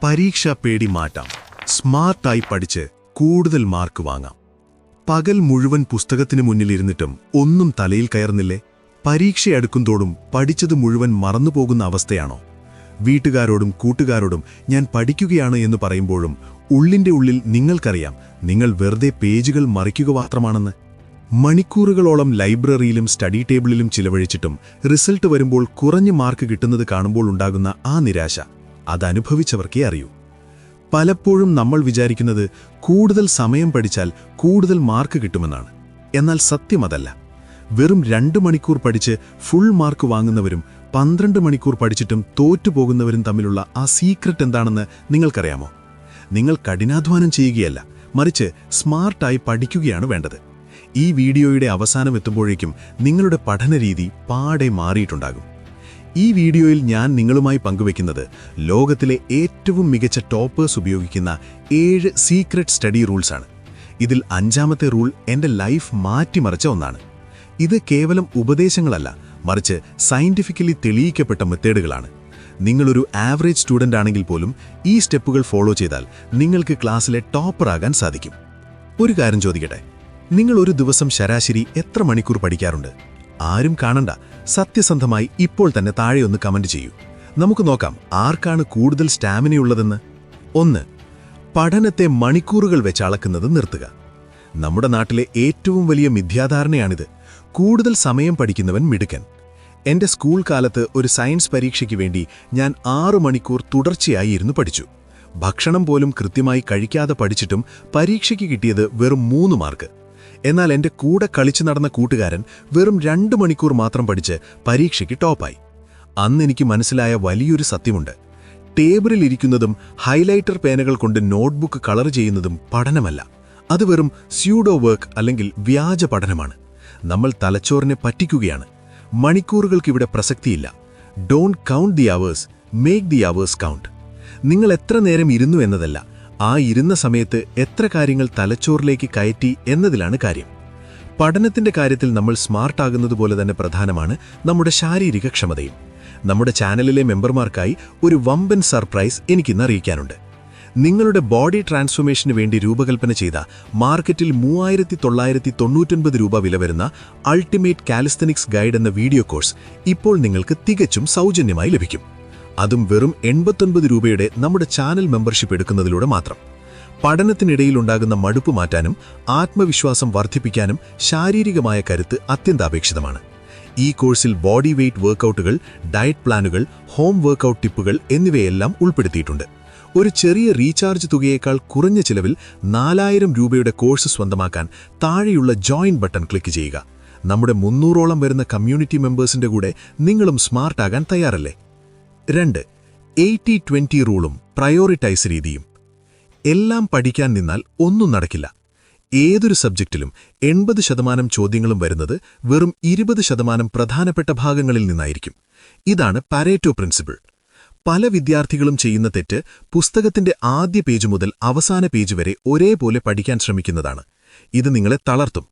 പരീക്ഷാ പേടി മാറ്റാം. സ്മാർട്ടായി പഠിച്ച് കൂടുതൽ മാർക്ക് വാങ്ങാം. പകൽ മുഴുവൻ പുസ്തകത്തിന് മുന്നിലിരുന്നിട്ടും ഒന്നും തലയിൽ കയറുന്നില്ലേ? പരീക്ഷയടുക്കുന്തോടും പഠിച്ചത് മുഴുവൻ മറന്നുപോകുന്ന അവസ്ഥയാണോ? വീട്ടുകാരോടും കൂട്ടുകാരോടും ഞാൻ പഠിക്കുകയാണ് എന്ന് പറയുമ്പോഴും ഉള്ളിന്റെ ഉള്ളിൽ നിങ്ങൾക്കറിയാം നിങ്ങൾ വെറുതെ പേജുകൾ മറിക്കുക മാത്രമാണെന്ന്. മണിക്കൂറുകളോളം ലൈബ്രറിയിലും സ്റ്റഡി ടേബിളിലും ചിലവഴിച്ചിട്ടും റിസൾട്ട് വരുമ്പോൾ കുറഞ്ഞ മാർക്ക് കിട്ടുന്നത് കാണുമ്പോൾ ഉണ്ടാകുന്ന ആ നിരാശ അതനുഭവിച്ചവർക്കേ അറിയൂ. പലപ്പോഴും നമ്മൾ വിചാരിക്കുന്നത് കൂടുതൽ സമയം പഠിച്ചാൽ കൂടുതൽ മാർക്ക് കിട്ടുമെന്നാണ്. എന്നാൽ സത്യം അതല്ല. വെറും 2 മണിക്കൂർ പഠിച്ച് ഫുൾ മാർക്ക് വാങ്ങുന്നവരും 12 മണിക്കൂർ പഠിച്ചിട്ടും തോറ്റുപോകുന്നവരും തമ്മിലുള്ള ആ സീക്രട്ട് എന്താണെന്ന് നിങ്ങൾക്കറിയാമോ? നിങ്ങൾ കഠിനാധ്വാനം ചെയ്യുകയല്ല, മറിച്ച് സ്മാർട്ടായി പഠിക്കുകയാണ് വേണ്ടത്. ഈ വീഡിയോയുടെ അവസാനം എത്തുമ്പോഴേക്കും നിങ്ങളുടെ പഠനരീതി പാടെ മാറിയിട്ടുണ്ടാകും. ഈ വീഡിയോയിൽ ഞാൻ നിങ്ങളുമായി പങ്കുവെക്കുന്നത് ലോകത്തിലെ ഏറ്റവും മികച്ച ടോപ്പേഴ്സ് ഉപയോഗിക്കുന്ന 7 സീക്രട്ട് സ്റ്റഡി റൂൾസാണ്. ഇതിൽ 5ാമത്തെ റൂൾ എൻ്റെ ലൈഫ് മാറ്റിമറിച്ച ഒന്നാണ്. ഇത് കേവലം ഉപദേശങ്ങളല്ല, മറിച്ച് സയന്റിഫിക്കലി തെളിയിക്കപ്പെട്ട മെത്തേഡുകളാണ്. നിങ്ങളൊരു ആവറേജ് സ്റ്റുഡൻ്റ് ആണെങ്കിൽ പോലും ഈ സ്റ്റെപ്പുകൾ ഫോളോ ചെയ്താൽ നിങ്ങൾക്ക് ക്ലാസ്സിലെ ടോപ്പറാകാൻ സാധിക്കും. ഒരു കാര്യം ചോദിക്കട്ടെ, നിങ്ങൾ ഒരു ദിവസം ശരാശരി എത്ര മണിക്കൂർ പഠിക്കാറുണ്ട്? ആരും കാണണ്ട, സത്യസന്ധമായി ഇപ്പോൾ തന്നെ താഴെയൊന്ന് കമന്റ് ചെയ്യൂ. നമുക്ക് നോക്കാം ആർക്കാണ് കൂടുതൽ സ്റ്റാമിനയുള്ളതെന്ന്. 1. പഠനത്തെ മണിക്കൂറുകൾ വെച്ച് അളക്കുന്നത് നിർത്തുക. നമ്മുടെ നാട്ടിലെ ഏറ്റവും വലിയ മിഥ്യാധാരണയാണിത്. കൂടുതൽ സമയം പഠിക്കുന്നവൻ മിടുക്കൻ. എൻ്റെ സ്കൂൾ കാലത്ത് ഒരു സയൻസ് പരീക്ഷയ്ക്ക് വേണ്ടി ഞാൻ 6 മണിക്കൂർ തുടർച്ചയായി ഇരുന്ന് പഠിച്ചു. ഭക്ഷണം പോലും കൃത്യമായി കഴിക്കാതെ പഠിച്ചിട്ടും പരീക്ഷയ്ക്ക് കിട്ടിയത് വെറും 3 മാർക്ക്. എന്നാൽ എൻ്റെ കൂടെ കളിച്ചു നടന്ന കൂട്ടുകാരൻ വെറും 2 മണിക്കൂർ മാത്രം പഠിച്ച് പരീക്ഷയ്ക്ക് ടോപ്പായി. അന്ന് എനിക്ക് മനസ്സിലായ വലിയൊരു സത്യമുണ്ട്. ടേബിളിൽ ഇരിക്കുന്നതും ഹൈലൈറ്റർ പേനകൾ കൊണ്ട് നോട്ട്ബുക്ക് കളർ ചെയ്യുന്നതും പഠനമല്ല. അത് വെറും സ്യൂഡോ വർക്ക് അല്ലെങ്കിൽ വ്യാജ പഠനമാണ്. നമ്മൾ തലച്ചോറിനെ പറ്റിക്കുകയാണ്. മണിക്കൂറുകൾക്കിവിടെ പ്രസക്തിയില്ല. Don't count the hours, make the hours count. നിങ്ങൾ എത്ര നേരം ഇരുന്നു എന്നതല്ല, ആ ഇരുന്ന സമയത്ത് എത്ര കാര്യങ്ങൾ തലച്ചോറിലേക്ക് കയറ്റി എന്നതിലാണ് കാര്യം. പഠനത്തിന്റെ കാര്യത്തിൽ നമ്മൾ സ്മാർട്ടാകുന്നതുപോലെ തന്നെ പ്രധാനമാണ് നമ്മുടെ ശാരീരിക ക്ഷമതയും. നമ്മുടെ ചാനലിലെ മെമ്പർമാർക്കായി ഒരു വമ്പൻ സർപ്രൈസ് എനിക്കിന്ന് അറിയിക്കാനുണ്ട്. നിങ്ങളുടെ ബോഡി ട്രാൻസ്ഫോർമേഷന് വേണ്ടി രൂപകൽപ്പന ചെയ്ത മാർക്കറ്റിൽ 3999 രൂപ വില വരുന്ന അൾട്ടിമേറ്റ് കാലിസ്തനിക്സ് ഗൈഡ് എന്ന വീഡിയോ കോഴ്സ് ഇപ്പോൾ നിങ്ങൾക്ക് തികച്ചും സൗജന്യമായി ലഭിക്കും. അതും വെറും 89 രൂപയുടെ നമ്മുടെ ചാനൽ മെമ്പർഷിപ്പ് എടുക്കുന്നതിലൂടെ മാത്രം. പഠനത്തിനിടയിലുണ്ടാകുന്ന മടുപ്പ് മാറ്റാനും ആത്മവിശ്വാസം വർദ്ധിപ്പിക്കാനും ശാരീരികമായ കരുത്ത് അത്യന്താപേക്ഷിതമാണ്. ഈ കോഴ്സിൽ ബോഡി വെയ്റ്റ് വർക്കൗട്ടുകൾ, ഡയറ്റ് പ്ലാനുകൾ, ഹോം വർക്കൗട്ട് ടിപ്പുകൾ എന്നിവയെല്ലാം ഉൾപ്പെടുത്തിയിട്ടുണ്ട്. ഒരു ചെറിയ റീചാർജ് തുകയേക്കാൾ കുറഞ്ഞ ചിലവിൽ 4000 രൂപയുടെ കോഴ്സ് സ്വന്തമാക്കാൻ താഴെയുള്ള ജോയിൻ ബട്ടൺ ക്ലിക്ക് ചെയ്യുക. നമ്മുടെ 300ഓളം വരുന്ന കമ്മ്യൂണിറ്റി മെമ്പേഴ്സിന്റെ കൂടെ നിങ്ങളും സ്മാർട്ടാകാൻ തയ്യാറല്ലേ? 2. 80-20 റൂളും പ്രയോറിറ്റൈസ് രീതിയും. എല്ലാം പഠിക്കാൻ നിന്നാൽ ഒന്നും നടക്കില്ല. ഏതൊരു സബ്ജക്റ്റിലും 80% ചോദ്യങ്ങളും വരുന്നത് വെറും 20% പ്രധാനപ്പെട്ട ഭാഗങ്ങളിൽ നിന്നായിരിക്കും. ഇതാണ് പാരേറ്റോ പ്രിൻസിപ്പിൾ. പല വിദ്യാർത്ഥികളും ചെയ്യുന്ന തെറ്റ് പുസ്തകത്തിന്റെ ആദ്യ പേജ് മുതൽ അവസാന പേജ് വരെ ഒരേപോലെ പഠിക്കാൻ ശ്രമിക്കുന്നതാണ്. ഇത് നിങ്ങളെ തളർത്തും.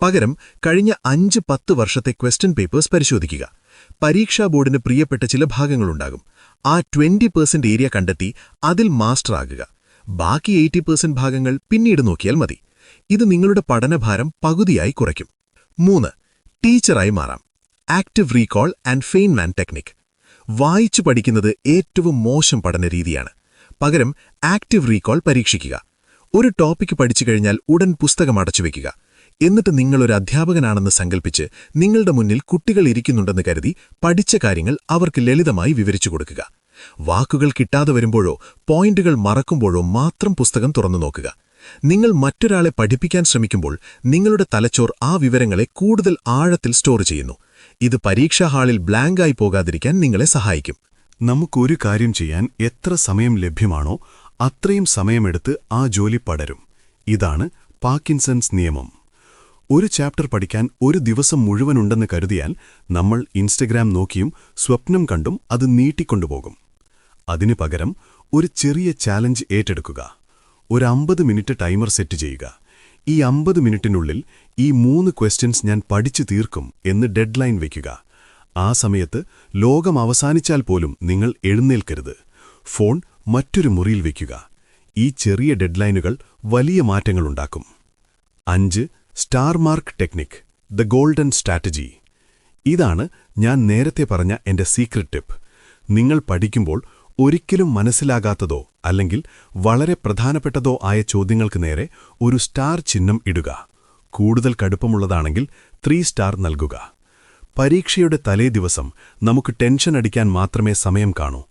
പകരം കഴിഞ്ഞ 5-10 വർഷത്തെ ക്വസ്റ്റ്യൻ പേപ്പേഴ്സ് പരിശോധിക്കുക. പരീക്ഷാ ബോർഡിന് പ്രിയപ്പെട്ട ചില ഭാഗങ്ങളുണ്ടാകും. ആ 20% ഏരിയ കണ്ടെത്തി അതിൽ മാസ്റ്റർ ആകുക. ബാക്കി 80% ഭാഗങ്ങൾ പിന്നീട് നോക്കിയാൽ മതി. ഇത് നിങ്ങളുടെ പഠനഭാരം പകുതിയായി കുറയ്ക്കും. 3. ടീച്ചറായി മാറാം. Active recall and Feynman technique. വായിച്ചു പഠിക്കുന്നത് ഏറ്റവും മോശം പഠന രീതിയാണ്. പകരം ആക്റ്റീവ് റീകോൾ പരീക്ഷിക്കുക. ഒരു ടോപ്പിക്ക് പഠിച്ചു കഴിഞ്ഞാൽ ഉടൻ പുസ്തകം അടച്ചുവെക്കുക. എന്നിട്ട് നിങ്ങളൊരു അധ്യാപകനാണെന്ന് സങ്കൽപ്പിച്ച് നിങ്ങളുടെ മുന്നിൽ കുട്ടികൾ ഇരിക്കുന്നുണ്ടെന്ന് കരുതി പഠിച്ച കാര്യങ്ങൾ അവർക്ക് ലളിതമായി വിവരിച്ചു കൊടുക്കുക. വാക്കുകൾ കിട്ടാതെ വരുമ്പോഴോ പോയിന്റുകൾ മറക്കുമ്പോഴോ മാത്രം പുസ്തകം തുറന്നു നോക്കുക. നിങ്ങൾ മറ്റൊരാളെ പഠിപ്പിക്കാൻ ശ്രമിക്കുമ്പോൾ നിങ്ങളുടെ തലച്ചോർ ആ വിവരങ്ങളെ കൂടുതൽ ആഴത്തിൽ സ്റ്റോർ ചെയ്യുന്നു. ഇത് പരീക്ഷാ ഹാളിൽ ബ്ലാങ്കായി പോകാതിരിക്കാൻ നിങ്ങളെ സഹായിക്കും. നമുക്കൊരു കാര്യം ചെയ്യാൻ എത്ര സമയം ലഭ്യമാണോ അത്രയും സമയമെടുത്ത് ആ ജോലി പടരും. ഇതാണ് പാർക്കിൻസൺസ് നിയമം. ഒരു ചാപ്റ്റർ പഠിക്കാൻ ഒരു ദിവസം മുഴുവനുണ്ടെന്ന് കരുതിയാൽ നമ്മൾ ഇൻസ്റ്റഗ്രാം നോക്കിയും സ്വപ്നം കണ്ടും അത് നീട്ടിക്കൊണ്ടുപോകും. അതിനു പകരം ഒരു ചെറിയ ചാലഞ്ച് ഏറ്റെടുക്കുക. ഒരു 50 മിനിറ്റ് ടൈമർ സെറ്റ് ചെയ്യുക. ഈ 50 മിനിറ്റിനുള്ളിൽ ഈ 3 ക്വസ്റ്റ്യൻസ് ഞാൻ പഠിച്ചു തീർക്കും എന്ന് ഡെഡ്ലൈൻ വയ്ക്കുക. ആ സമയത്ത് ലോകം അവസാനിച്ചാൽ പോലും നിങ്ങൾ എഴുന്നേൽക്കരുത്. ഫോൺ മറ്റൊരു മുറിയിൽ വയ്ക്കുക. ഈ ചെറിയ ഡെഡ്ലൈനുകൾ വലിയ മാറ്റങ്ങളുണ്ടാക്കും. 5. Star mark technique, the golden strategy. ഇതാണ് ഞാൻ നേരത്തെ പറഞ്ഞ എന്റെ സീക്രട്ട് ടിപ്പ്. നിങ്ങൾ പഠിക്കുമ്പോൾ ഒരിക്കലും മനസ്സിലാകാത്തതോ അല്ലെങ്കിൽ വളരെ പ്രധാനപ്പെട്ടതോ ആയ ചോദ്യങ്ങൾക്ക് നേരെ ഒരു സ്റ്റാർ ചിഹ്നം ഇടുക. കൂടുതൽ കടുപ്പമുള്ളതാണെങ്കിൽ 3 സ്റ്റാർ നൽകുക. പരീക്ഷയുടെ തലേദിവസം നമുക്ക് ടെൻഷൻ അടിക്കാൻ മാത്രമേ സമയം കാണൂ.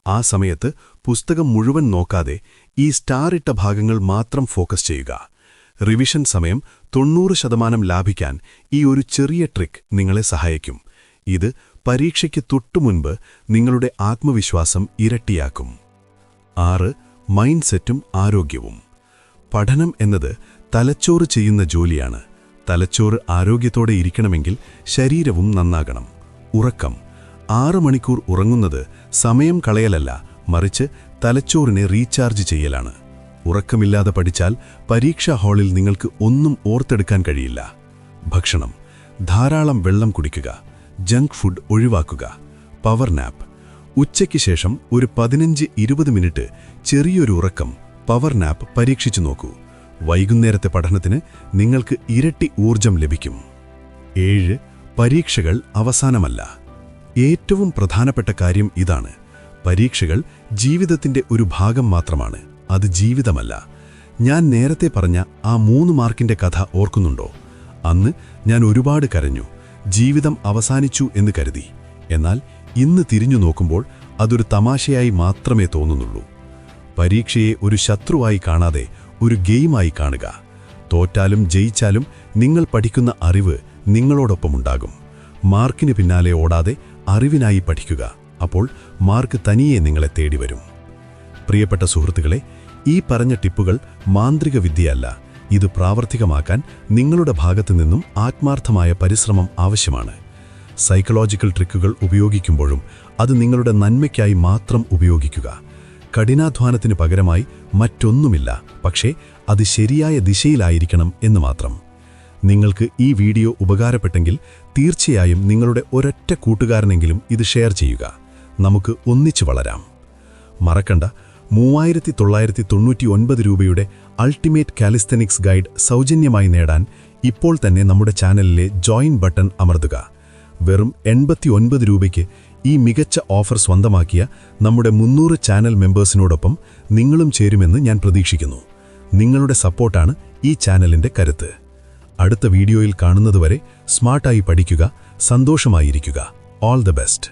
ആ സമയത്ത് പുസ്തകം മുഴുവൻ നോക്കാതെ ഈ സ്റ്റാർ ഇട്ട ഭാഗങ്ങൾ മാത്രം ഫോക്കസ് ചെയ്യുക. റിവിഷൻ സമയം 90% ലാഭിക്കാൻ ഈ ഒരു ചെറിയ ട്രിക്ക് നിങ്ങളെ സഹായിക്കും. ഇത് പരീക്ഷയ്ക്ക് തൊട്ടുമുൻപ് നിങ്ങളുടെ ആത്മവിശ്വാസം ഇരട്ടിയാക്കും. 6. മൈൻഡ് സെറ്റും ആരോഗ്യവും. പഠനം എന്നത് തലച്ചോറ് ചെയ്യുന്ന ജോലിയാണ്. തലച്ചോറ് ആരോഗ്യത്തോടെ ഇരിക്കണമെങ്കിൽ ശരീരവും നന്നാകണം. ഉറക്കം. 6 മണിക്കൂർ ഉറങ്ങുന്നത് സമയം കളയലല്ല, മറിച്ച് തലച്ചോറിനെ റീചാർജ് ചെയ്യലാണ്. ഉറക്കമില്ലാതെ പഠിച്ചാൽ പരീക്ഷാ ഹാളിൽ നിങ്ങൾക്ക് ഒന്നും ഓർത്തെടുക്കാൻ കഴിയില്ല. ഭക്ഷണം. ധാരാളം വെള്ളം കുടിക്കുക. ജങ്ക് ഫുഡ് ഒഴിവാക്കുക. Power nap. ഉച്ചയ്ക്ക് ശേഷം ഒരു 15-20 മിനിറ്റ് ചെറിയൊരു ഉറക്കം, പവർ നാപ്പ് പരീക്ഷിച്ചു നോക്കൂ. വൈകുന്നേരത്തെ പഠനത്തിന് നിങ്ങൾക്ക് ഇരട്ടി ഊർജം ലഭിക്കും. 7. പരീക്ഷകൾ അവസാനമല്ല. ഏറ്റവും പ്രധാനപ്പെട്ട കാര്യം ഇതാണ്: പരീക്ഷകൾ ജീവിതത്തിന്റെ ഒരു ഭാഗം മാത്രമാണ്, അത് ജീവിതമല്ല. ഞാൻ നേരത്തെ പറഞ്ഞ ആ 3 മാർക്കിന്റെ കഥ ഓർക്കുന്നുണ്ടോ? അന്ന് ഞാൻ ഒരുപാട് കരഞ്ഞു, ജീവിതം അവസാനിച്ചു എന്ന് കരുതി. എന്നാൽ ഇന്ന് തിരിഞ്ഞു നോക്കുമ്പോൾ അതൊരു തമാശയായി മാത്രമേ തോന്നുന്നുള്ളൂ. പരീക്ഷയെ ഒരു ശത്രുവായി കാണാതെ ഒരു ഗെയിമായി കാണുക. തോറ്റാലും ജയിച്ചാലും നിങ്ങൾ പഠിക്കുന്ന അറിവ് നിങ്ങളോടൊപ്പമുണ്ടാകും. മാർക്കിന് പിന്നാലെ ഓടാതെ അറിവിനായി പഠിക്കുക. അപ്പോൾ മാർക്ക് തനിയെ നിങ്ങളെ തേടിവരും. പ്രിയപ്പെട്ട സുഹൃത്തുക്കളെ, ഈ പറഞ്ഞ ടിപ്പുകൾ മാന്ത്രിക വിദ്യയല്ല. ഇത് പ്രാവർത്തികമാക്കാൻ നിങ്ങളുടെ ഭാഗത്തു നിന്നും ആത്മാർത്ഥമായ പരിശ്രമം ആവശ്യമാണ്. സൈക്കോളജിക്കൽ ട്രിക്കുകൾ ഉപയോഗിക്കുമ്പോഴും അത് നിങ്ങളുടെ നന്മയ്ക്കായി മാത്രം ഉപയോഗിക്കുക. കഠിനാധ്വാനത്തിന് പകരമായി മറ്റൊന്നുമില്ല, പക്ഷേ അത് ശരിയായ ദിശയിലായിരിക്കണം എന്ന് മാത്രം. നിങ്ങൾക്ക് ഈ വീഡിയോ ഉപകാരപ്പെട്ടെങ്കിൽ തീർച്ചയായും നിങ്ങളുടെ ഒരൊറ്റ കൂട്ടുകാരനെങ്കിലും ഇത് ഷെയർ ചെയ്യുക. നമുക്ക് ഒന്നിച്ചു വളരാം. മറക്കണ്ട, 3999 രൂപയുടെ അൾട്ടിമേറ്റ് കാലിസ്തനിക്സ് ഗൈഡ് സൗജന്യമായി നേടാൻ ഇപ്പോൾ തന്നെ നമ്മുടെ ചാനലിലെ ജോയിൻ ബട്ടൺ അമർത്തുക. വെറും 89 രൂപയ്ക്ക് ഈ മികച്ച ഓഫർ സ്വന്തമാക്കിയ നമ്മുടെ 300 ചാനൽ മെമ്പേഴ്സിനോടൊപ്പം നിങ്ങളും ചേരുമെന്ന് ഞാൻ പ്രതീക്ഷിക്കുന്നു. നിങ്ങളുടെ സപ്പോർട്ടാണ് ഈ ചാനലിന്റെ കരുത്ത്. അടുത്ത വീഡിയോയിൽ കാണുന്നതുവരെ സ്മാർട്ടായി പഠിക്കുക, സന്തോഷമായിരിക്കുക. All the best.